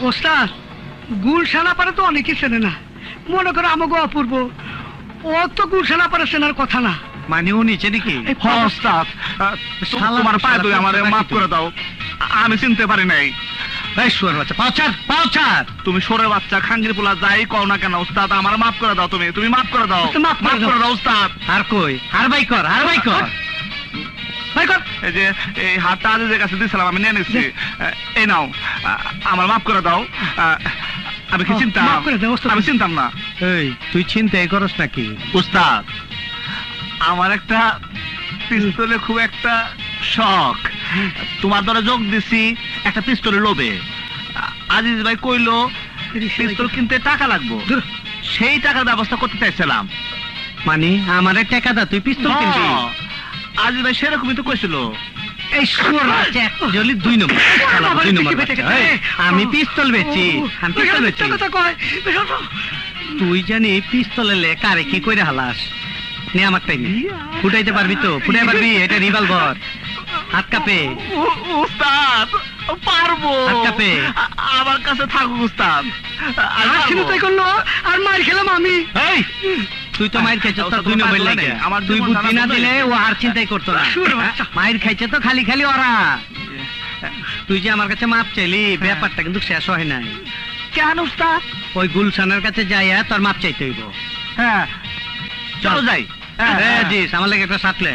ওস্তাদ গুলশানা পারে তো অনেকেই চেনে না, মনে করো আমাকে অপূর্ব, ও তো গুলশানা পারে চেনার কথা না। মানে ও নিচে নাকি? ওস্তাদ তোমার পায়ে ধরে আমারে মাফ করে দাও, আমি চিনতে পারি নাই। এই শুয়োর বাচ্চা, পাও ছাড়, পাও ছাড়। তুমি সরে বাচ্চা খাঙ্গির পোলা যাই কও না কেন ওস্তাদ, আমার মাফ করে দাও, তুমি মাফ করে দাও, মাফ মাফ করে দাও ওস্তাদ। আর কই, আর ভাই কর, আর ভাই কর, ভাই কর। এই যে এই হাতটা আজিজের কাছে দিয়েছিলাম, আমি নিয়ে নিচ্ছি, এই নাও, আমার মাফ করে দাও। আমি কি চিন্তাম? মাফ করে দাও ওস্তাদ। আমি চিনতাম না। এই তুই চিন্তাই করস নাকি? উস্তাদ আমার একটা পিস্তলে খুব একটা শখ, তোমার দ্বারা যোগ দিছি একটা পিস্তলের লোভে। আজিজ ভাই কইলো পিস্তল কিনতে টাকা লাগবো, সেই টাকার ব্যবস্থা করতে চাইছিলাম। মানে আমারে টাকা দা, তুই পিস্তল কিনবি? আজিজ ভাই সেরকমই তো কইছিল। এই শুয়োর বাচ্চা একচুয়ালি 2 নম্বর, শালা 2 নম্বর বাচ্চা। এই, আমি পিস্তল বেচি, আমি পিস্তল বেচি। তুই জানি পিস্তলে লে কারে কি কইরা হালাস? নে আমারটাই নে, ফুটাইতে পারবি তো? ফুটাই পারবি? এটা রিভলভার, হাত কাঁপে। উস্তাদ পারবো, হাত কাঁপে। আমার কাছে থাকুক উস্তাদ। তাই করলো আর মার খেলাম আমি। এই তুই তো মায়ের খাইছ তো 2 নম্বর লাগে, আমার তুই জীবন বুদ্ধি না জানা দিলে ও আর চিন্তাই করতো না। মায়ের খাইছে তো খালি খালি ওরা। তুই যে আমার কাছে মাপ চাইলি, ব্যাপারটা কিন্তু শেষ হয় নাই। কেন উস্তাদ? ওই গুলশানের কাছে যাইয়া তোর মাপ চাইতে হইব। হ্যাঁ চলো যাই। জিস আমার লাগে একটা সাথলে।